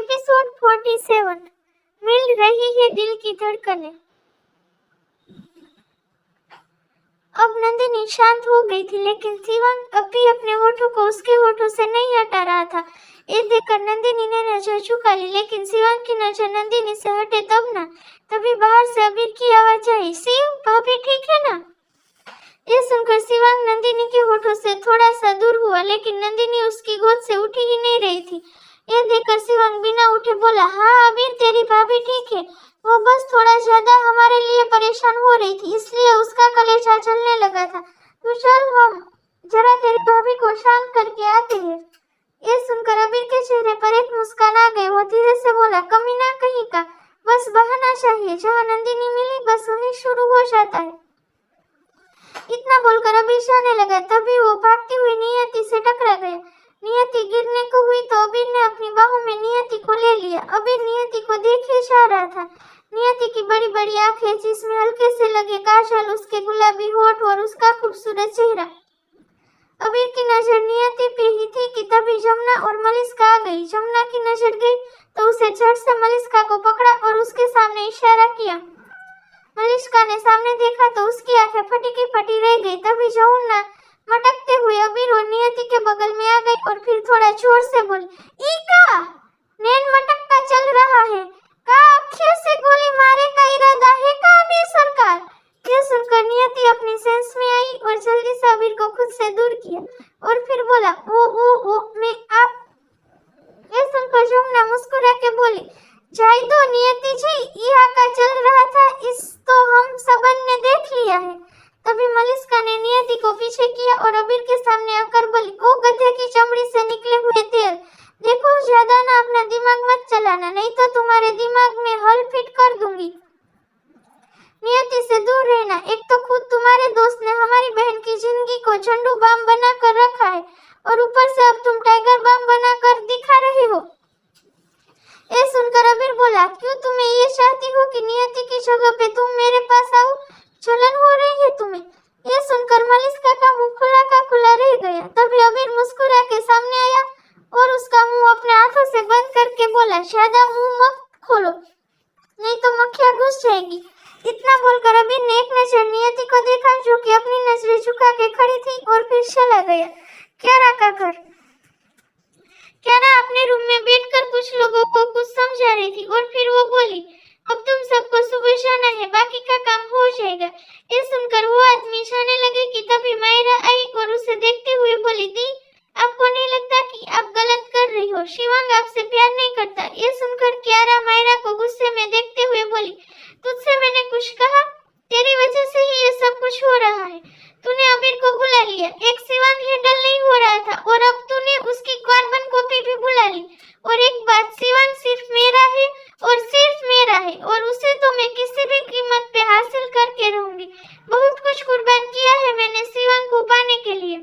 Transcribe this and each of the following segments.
Episode 47 मिल रही है दिल की धड़कनें। अब नंदिनी शांत हो गई थी, लेकिन शिवंग अब भी अपने होठों को उसके होठों से नहीं हटा रहा था। ये देखकर नंदिनी ने नजर झुका ली, लेकिन शिवंग की नजर नंदिनी से हटे तब ना तभी बाहर से अबीर की आवाज आई, शिव भाभी ठीक है ना? ये सुनकर शिवंग नंदिनी के होठों से थोड़ा सा दूर हुआ, लेकिन नंदिनी उसकी गोद से उठी ही नहीं रही थी। यह देखकर शिवंग बिना उठे बोला, हाँ अबीर तेरी भाभी ठीक है, वो बस थोड़ा ज्यादा हमारे लिए परेशान हो रही थी, इसलिए उसका कलेजा चलने लगा था। तू चल, हम जरा तेरी भाभी को शांत करके आते हैं। ये सुनकर अबीर के चेहरे पर एक मुस्कान आ गई। वो धीरे से बोला, कमीना कहीं का, बस बहाना चाहिए, जहाँ नंदिनी मिली बस वहीं शुरू हो जाता है। इतना बोलकर अबीर जाने लगा, तभी वो भागती हुई नियति से टकरा गया। नियति गिरने को हुई तो अबीर ने अपनी बाहों में नियति को ले लिया। अबीर नियति को देखे जा रहा था। नियति की बड़ी बड़ी आंखें, जिसमें हल्के से लगे काजल, उसके गुलाबी होठ और उसका खूबसूरत चेहरा। अबीर की नजर नियति पे ही थी कि तभी जमुना और मलिस्का आ गई। जमुना की नजर गई तो उसे झट से मलिस्का को पकड़ा और उसके सामने इशारा किया। मलिस्का ने सामने देखा तो उसकी आंखें फटी की फटी रह गई। तभी जमुना मटकते हुए अबीर और नियति के बगल में आ गई और फिर थोड़ा जोर से बोली, ईका नैन मटकता चल रहा है का, अखियों से गोली मारे का इरादा है का अबीर सरकार? यह सुनकर नियति अपनी सेंस में आई और जल्दी से अबीर को खुद से दूर किया और फिर बोला, ओ मैं आप। यह सुनकर जमुना मुस्कुरा के बोली, जाए दो नियति जी, यहाँ का चल रहा था इस तो हम सबन ने देख लिया है। तभी मलिस्का ने नियति को पीछे किया और अबीर के सामने आकर बोली, ओ गधे की चमड़ी से निकले हुए तेल, देखो ज्यादा ना अपना दिमाग मत चलाना, नहीं तो तुम्हारे दिमाग में हल फिट कर दूंगी। नियति से दूर रहना, एक तो खुद तुम्हारे दोस्त ने हमारी बहन की जिंदगी को झंडू बाम बना कर रखा है और ऊपर से अब तुम टाइगर बाम बना कर दिखा रहे हो। ये सुनकर अबीर बोला, क्यों तुम्हें ये चाहती हो कि नियति की जगह पे तुम मेरे पास आओ? जलन हो रही है तुम्हें? ये सुनकर मलिस्का का मुंह खुला रह गया। तभी अबीर मुस्कुरा के सामने आया और उसका मुंह अपने हाथों से बंद करके बोला, ज्यादा मुंह मत खोलो नहीं तो मक्खियां घुस जाएगी। इतना बोलकर अबीर ने एक नजर नियति को देखा, जो कि अपनी नजरें झुका के खड़ी थी, और फिर चला गया। क्यारा का घर। क्यारा अपने रूम में बैठकर कुछ लोगों को कुछ समझा रही थी और फिर वो बोली, अब तुम सबको सुबह जाना है, बाकी का काम हो जाएगा। ये सुनकर वो आदमी जाने लगे कि तभी मायरा आई और उसे देखते हुए बोली, दी आपको नहीं लगता कि आप गलत कर रही हो? शिवंग आपसे प्यार नहीं करता। ये सुनकर क्यारा मायरा को गुस्से में देखते हुए बोली, तुझसे मैंने कुछ कहा? तेरी वजह से ही ये सब कुछ हो रहा है। तूने अबीर को बुला लिया, एक शिवंग हैंडल नहीं हो रहा था और अब तूने उसकी कार्बन कॉपी भी बुला ली। और एक बात, शिवंग सिर्फ मेरा है और सिर्फ मेरा है और उसे तो मैं किसी भी कीमत पे हासिल करके रहूंगी। बहुत कुछ कुर्बान किया है मैंने शिवंग को पाने के लिए।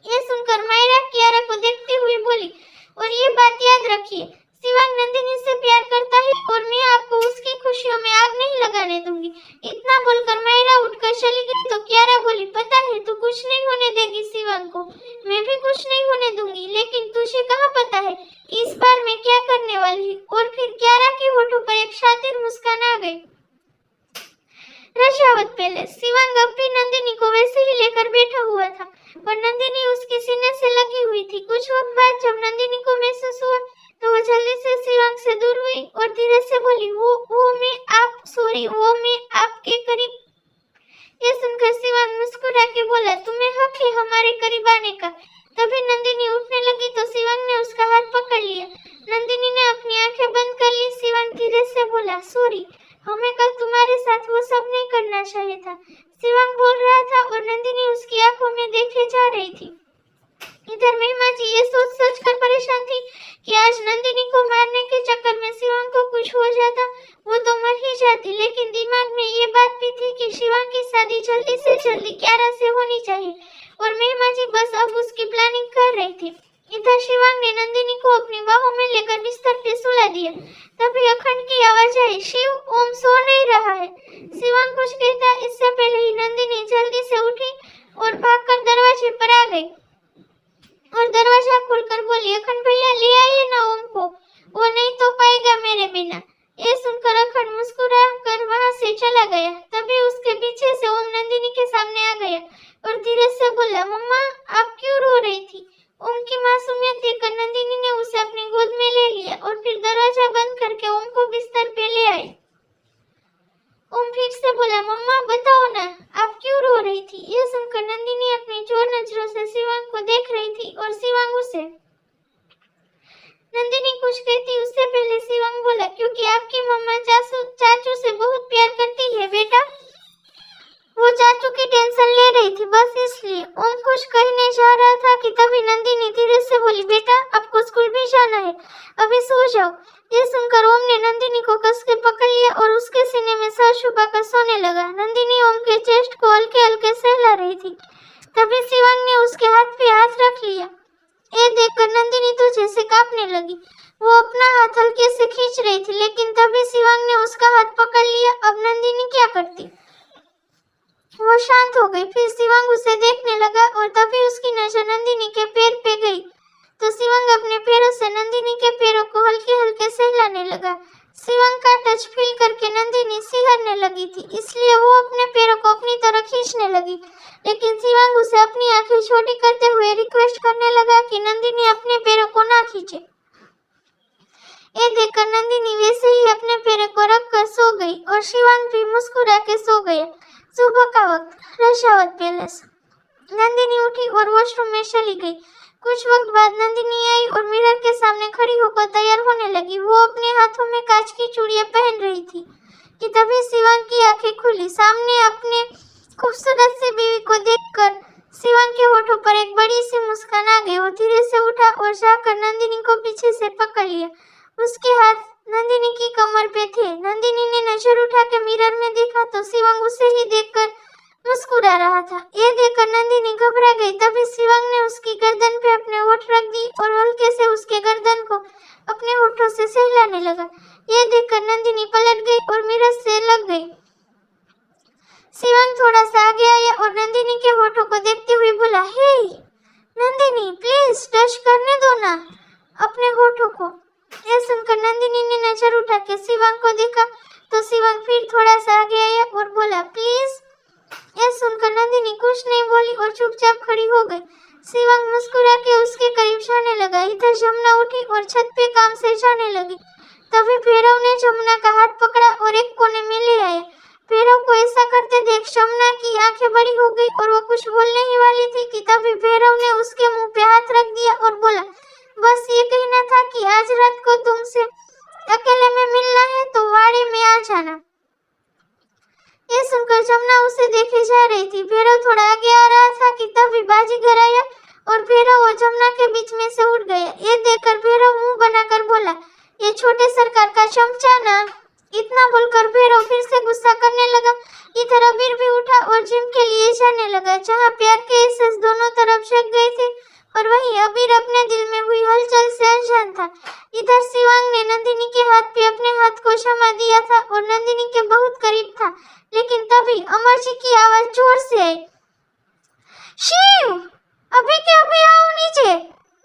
ये सुनकर मायरा कियारा को देखते हुए बोली, और ये बात याद रखिए, शिवंग नंदिनी से प्यार करता है और मैं आपको उसकी खुशियों में आग नहीं लगाने दूंगी। इतना बोलकर मायरा उठकर चली गई तो कियारा बोली, पता है तू कुछ नहीं होने देगी शिवंग को, मैं भी कुछ नहीं होने दूंगी, लेकिन तुझे कहाँ पता है इस बार मैं क्या करने वाली हूँ। और फिर कियारा के होठों पर एक शातिर मुस्कान आ गई। रजावत पैलेस। शिवंग अब भी नंदिनी को वैसे ही लेकर बैठा हुआ था और नंदिनी उसके सीने से लगी हुई थी। कुछ वक्त बाद जब नंदिनी को महसूस हुआ तो वो जल्दी से शिवंग से दूर हुई और धीरे से बोली, वो मैं आपके करीब। ये सुनकर शिवंग मुस्कुरा के बोला, तुम्हें हक है हमारे करीब आने का। तभी नंदिनी उठने लगी तो शिवंग ने उसका हाथ पकड़ लिया। नंदिनी ने अपनी आंखें बंद कर ली। शिवंग धीरे से बोला, सॉरी, हमें कल तुम्हारे साथ वो सब नहीं करना चाहिए था। शिवंग बोल रहा था और नंदिनी उसकी आंखों में देखे जा रही थी। इधर महिमा जी ये सोच कर परेशान थी कि आज नंदिनी को मारने के चक्कर में शिवंग को कुछ हो जाता, वो तो मर ही जाती, लेकिन दिमाग में ये बात भी थी कि शिवंग की शादी जल्दी से जल्दी कियारा से होनी चाहिए और महिमा जी बस अब उसकी प्लानिंग कर रही थी। इधर शिवंग ने नंदिनी को अपनी बाहों में लेकर बिस्तर पे सुला दिया। तभी अखंड की आवाज आई, शिव ओम सो नहीं रहा है। शिवंग कुछ कहता इससे पहले ही नंदिनी जल्दी से उठी और भागकर दरवाजे पर आ गई और दरवाजा खोलकर बोली, अखंड भैया ले आइए ना ओम को, वो सो जाओ। ये सुनकर ओम ने नंदिनी को कस के पकड़ लिया और उसके सीने में सर छुपाकर सोने लगा। नंदिनी ओम के चेस्ट को हल्के हल्के सहला रही थी। तभी शिवांग ने उसके हाथ पे हाथ रख लिया। ये देखकर नंदिनी तो जैसे कांपने लगी। वो अपना हाथ हल्के से खींच रही थी, लेकिन तभी शिवांग ने उसका हाथ पकड़ लिया। अब नंदिनी क्या करती? वो शांत हो गई। फिर शिवांग उसे देखने लगा और तभी उसकी नजर नंदिनी के पैर पे गई। तो शिवांग अपने पैरों से नंदिनी के पैरों को हल्के हल्के सहलाने लगा। शिवांग का टच फील करके नंदिनी सिहरने लगी थी, इसलिए वो अपने पैरों को अपनी तरफ खींचने लगी। लेकिन शिवांग उसे अपनी आंखें छोटी करते हुए रिक्वेस्ट करने लगा कि नंदिनी अपने पैरों को ना खींचे। ये देखकर नंदिनी वैसे ही अपने पैरों को रखकर सो गई और शिवांग भी मुस्कुरा के सो गया। सुबह का वक्त, रशावत पैलेस। नंदिनी उठी और वॉशरूम में चली गई। कुछ वक्त बाद नंदिनी आई और मिरर के सामने खड़ी होकर तैयार होने लगी। वो अपने हाथों में कांच की चूड़ियां पहन रही थी कि तभी शिवांग की आंखें खुली। सामने अपने खूबसूरत सी बीवी को देखकर शिवांग के होठों पर एक बड़ी सी मुस्कान आ गई। वो धीरे से उठा और जाकर नंदिनी को पीछे से पकड़ लिया। उसके हाथ नंदिनी की कमर पे थे। नंदिनी ने नजर उठा के मिरर में देखा तो शिवांग उसे ही देखकर मुस्कुरा रहा था। ये देखकर नंदिनी घबरा गई। तभी शिवांग ने उसकी गर्दन पे अपने होठ रख दी और हल्के से उसके गर्दन को अपने होठों से सहलाने लगा। ये देखकर नंदिनी पलट गई और मिरर से लग गई। शिवांग थोड़ा सा आगे आया और नंदिनी के होठों को देखते हुए बोला, हे नंदिनी, प्लीज टच करने दो ना अपने होठों को। यह सुनकर नंदिनी ने नजर उठा के शिवांग को देखा तो शिवांग फिर थोड़ा सा आगे आया और बोला, प्लीज। यह सुनकर नंदिनी कुछ नहीं बोली और चुपचाप खड़ी हो गई। शिवांग मुस्कुरा के उसके करीब जाने लगा। इधर जमुना उठी और छत पे काम से जाने लगी। तभी भैरव ने जमुना का हाथ पकड़ा और एक कोने में ले आया। भैरव को ऐसा करते देख जमुना की आंखें बड़ी हो गई और वो कुछ बोलने ही वाली थी कि तभी भैरव ने उसके मुंह पे हाथ रख दिया और बोला, बस ये कहना था कि आज रात को तुमसे अकेले में मिलना है तो वाड़े में आ जाना। ये सुनकर जमुना उसे देखे जा रही थी। भैरव थोड़ा आगे आ रहा था कि तभी बाजीगर आया और भैरव और जमुना के बीच में से उठ गया। ये देखकर भैरव मुंह बनाकर बोला, ये छोटे सरकार का चमचा ना। इतना बोलकर भैरव फिर से गुस्सा करने लगा। इधर अबीर भी उठा और जिम के लिए जाने लगा, जहाँ प्यार के एहसास दोनों तरफ जग गए थे और वहीं अबीर अपने दिल में हुई हलचल से अनजान था। इधर शिवांग ने नंदिनी के हाथ पे अपने हाथ को जमा दिया था और नंदिनी के बहुत करीब था, लेकिन तभी अमर जी की आवाज जोर से आई, शिव, अभी के अभी आओ नीचे।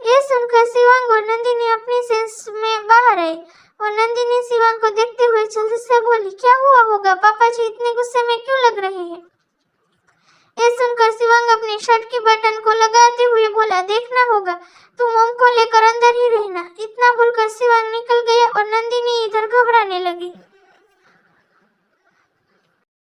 ये सुनकर शिवांग और नंदिनी अपनी सेंस में बाहर आए और नंदिनी शिवांग को देखते हुए जल्दी से बोली, क्या हुआ होगा? पापा जी इतने गुस्से में क्यों लग रहे हैं? ये सुनकर शिवांग अपनी शर्ट की बटन को लगाते हुए बोला, देखना होगा, तुम ओम को लेकर अंदर ही रहना। इतना बोलकर शिवांग निकल गया और नंदिनी इधर घबराने लगी।